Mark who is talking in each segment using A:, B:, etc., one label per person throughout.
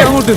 A: അങ്ങോട്ട്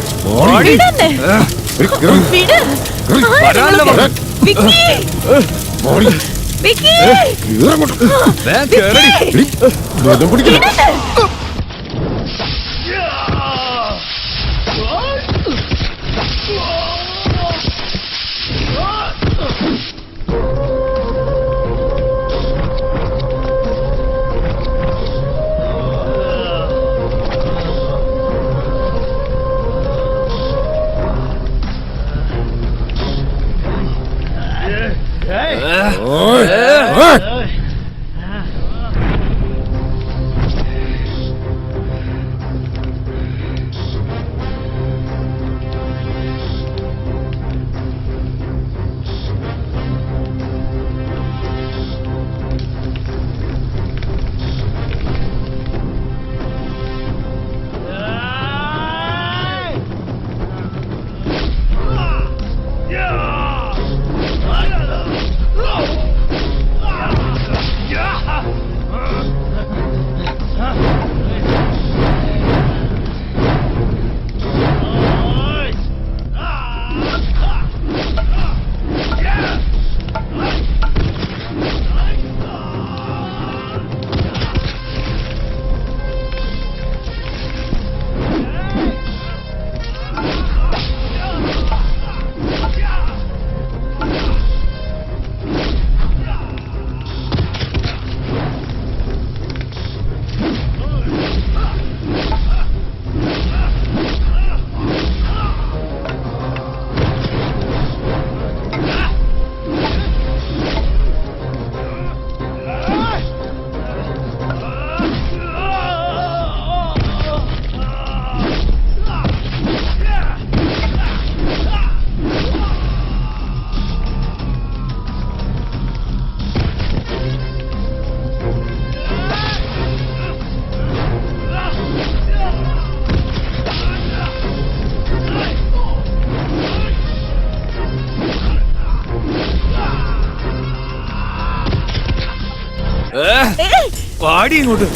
A: പാടി ഇങ്ങോട്ട്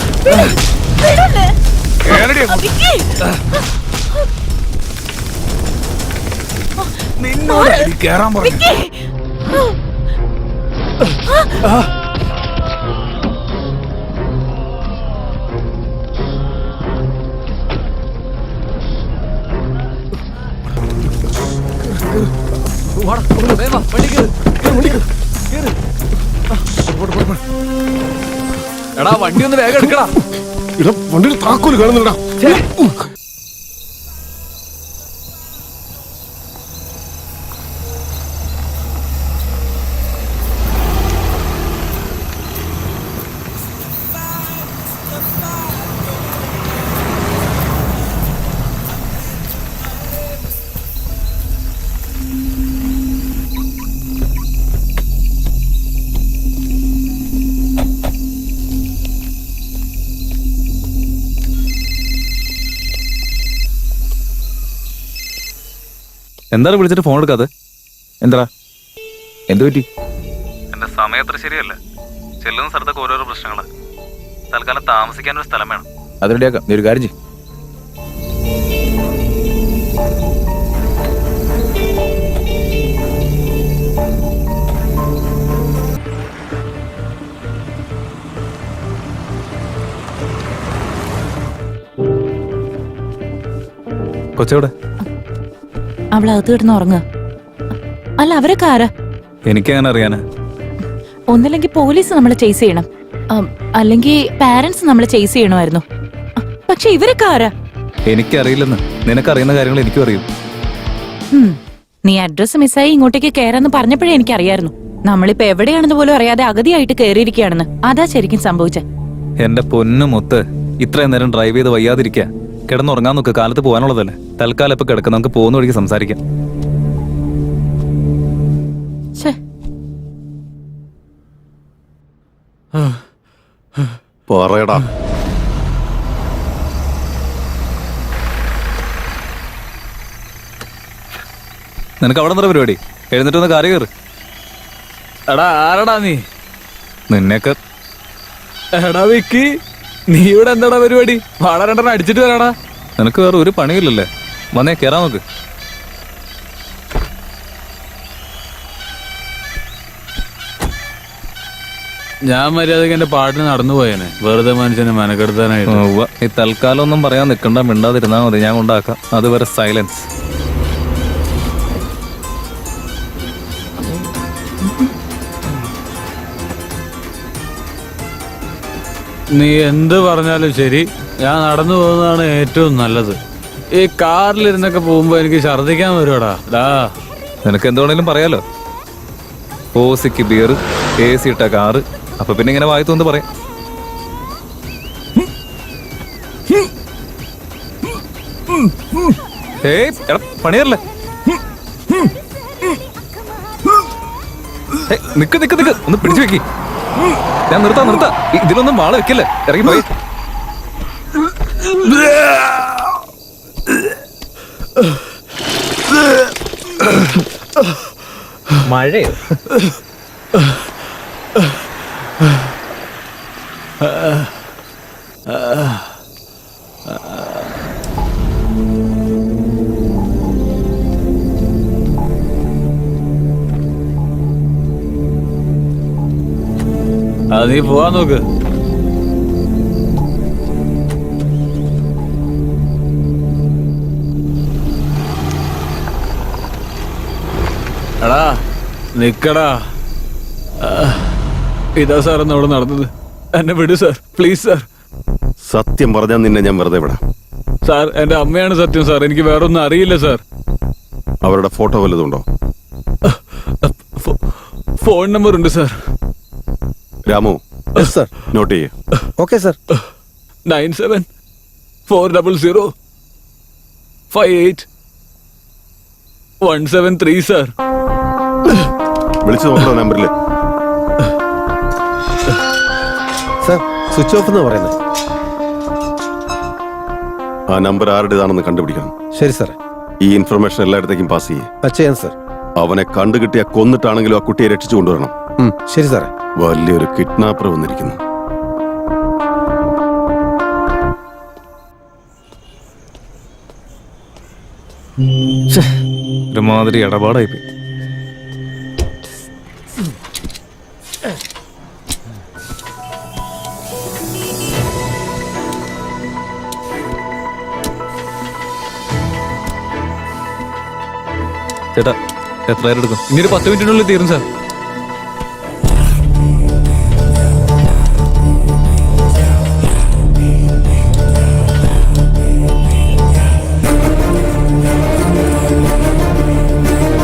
A: നിന്നോട് കേറാൻ പറഞ്ഞു. എടാ വണ്ടി ഒന്ന് വേഗം എടുക്കടാ.
B: വണ്ടിയുടെ താക്കോല് കാണുന്നുണ്ടാ.
A: എന്താണ് വിളിച്ചിട്ട് ഫോൺ എടുക്കാതെ? എന്താ എന്ത് പറ്റി?
C: എന്റെ സമയം അത്ര ശരിയല്ല. ചെല്ലുന്ന സ്ഥലത്തൊക്കെ ഓരോരോ പ്രശ്നങ്ങള്. തൽക്കാലം താമസിക്കാനൊരു സ്ഥലം വേണം.
A: അതിനിടെയാക്കാം. നീ ഒരു കാര്യം ചെയ്യ്. കൊച്ചവിടെ?
D: അവളകത്ത് കിടന്ന് ഉറങ്ങുക. അല്ല അവരൊക്കെ ആരാ?
A: എനിക്കങ്ങനെ അറിയാനാ?
D: ഒന്നില്ലെങ്കിൽ പോലീസ് നമ്മളെ ചേസ് ചെയ്യണം, അല്ലെങ്കിൽ പാരന്റ്സ് നമ്മളെ ചേസ് ചെയ്യണമായിരുന്നു. പക്ഷെ ഇവരൊക്കെ ആരാ?
A: എനിക്കറിയില്ലെന്ന്. നിനക്കറിയുന്ന കാര്യങ്ങൾ എനിക്കും അറിയും.
D: നീ അഡ്രസ് മിസ്സായി ഇങ്ങോട്ടേക്ക് കയറാന്ന് പറഞ്ഞപ്പോഴേ എനിക്കറിയായിരുന്നു. നമ്മളിപ്പോ എവിടെയാണെന്ന് പോലും അറിയാതെ അഗതിയായിട്ട് കയറിയിരിക്കുകയാണെന്ന്. അതാ ശരിക്കും സംഭവിച്ച.
A: എന്റെ പൊന്നു മുത്ത്, ഇത്രയും നേരം ഡ്രൈവ് ചെയ്ത് വയ്യാതിരിക്കുക. കിടന്നുറങ്ങാൻ നോക്ക്. കാലത്ത് പോകാനുള്ളതല്ലേ. തൽക്കാലം ഇപ്പൊ കിടക്കാം. നമുക്ക് പോകുന്ന വഴിക്ക് സംസാരിക്കാം.
B: പറയടാ.
A: നിനക്ക് അവിടെ എന്താ പരിപാടി? എഴുന്നിട്ട് വന്ന് കാര്യം കയറ്.
E: എടാ ആരടാ നീ?
A: നിന്നെയൊക്കെ.
E: എടാ വിക്കി, നീ ഇവിടെ എന്താടാ പരിപാടി? വാട രണ്ടെണ്ണം അടിച്ചിട്ട് വരാടാ.
A: നിനക്ക് വേറെ ഒരു പണിയില്ലല്ലേ? വന്നേ കയറാൻ നോക്ക്.
E: ഞാൻ മര്യാദക്ക് എന്റെ പാട്ടിന് നടന്നു പോയേനെ, വെറുതെ മനുഷ്യനെ മെനക്കെടുത്താനായിട്ട്.
A: ഉവ്വ. ഈ തൽക്കാലം ഒന്നും പറയാൻ നിൽക്കണ്ട, മിണ്ടാതിരുന്നാ മതി. ഞാൻ കൊണ്ടാക്കാം. അതുവരെ സൈലൻസ്.
E: നീ എന്ത് പറഞ്ഞാലും ശരി, ഞാൻ നടന്നു പോകുന്നതാണ് ഏറ്റവും നല്ലത്. ഈ കാറിലിരുന്നൊക്കെ പോകുമ്പോ എനിക്ക് ഛർദ്ദിക്കാൻ വരുവാടാ.
A: നിനക്ക് എന്തുവേണേലും പറയാലോ. ഓസിക്ക് ബിയർ, AC ഇട്ട കാറ്, അപ്പൊ പിന്നെ ഇങ്ങനെ വായി തോന്നുന്നു പറയാം. ഏയ് എടാ, പണിയല്ലേ? നിക്ക് നിക്ക് നിക്ക്, ഒന്ന് പിടിച്ചു വെക്കി. ഞാൻ നിർത്താ. ഇതിലൊന്നും വാള വെക്കല്ലേ, ഇറങ്ങി പോയി.
F: മഴയോ?
E: അത് നീ പോവാൻ നോക്ക്. എടാ നിക്കടാ. ഇതാ സാർ എന്നോട് നടന്നത്. എന്നെ വിടു സാർ, പ്ലീസ് സാർ.
B: സത്യം പറഞ്ഞാൽ നിന്നെ ഞാൻ വെറുതെ വിടാം.
E: സാർ എന്റെ അമ്മയാണ് സത്യം സാർ, എനിക്ക് വേറൊന്നും അറിയില്ല സാർ.
B: അവരുടെ ഫോട്ടോ വല്ലതുണ്ടോ?
E: ഫോൺ നമ്പർ ഉണ്ട് സാർ.
B: രാമു,
F: സർ.
B: നോട്ട് ചെയ്യേ.
F: Okay sir.
E: 9740058173 സാർ.
B: വിളിച്ചു നോക്കണോ നമ്പറില്?
F: സർ സ്വിച്ച് ഓഫ് എന്ന് പറയുന്നത്.
B: ആ നമ്പർ ആരുടേതാണെന്ന് കണ്ടുപിടിക്കണം.
F: ശരി സാർ.
B: ഈ ഇൻഫർമേഷൻ എല്ലായിടത്തേക്കും പാസ് ചെയ്യേ.
F: ചെയ്യാം സർ.
B: അവനെ കണ്ടുകിട്ടിയ കൊന്നിട്ടാണെങ്കിലും ആ കുട്ടിയെ രക്ഷിച്ചു കൊണ്ടുവരണം.
F: ശരി സാറേ.
B: വലിയൊരു കിഡ്നാപ്പർ വന്നിരിക്കുന്നു.
A: ഒരുമാതിരി ഇടപാടായി പോയി. ചേട്ടാ, എത്ര നേരം എടുക്കും?
E: ഇനി ഒരു 10 മിനിറ്റിനുള്ളിൽ തീരും സാർ.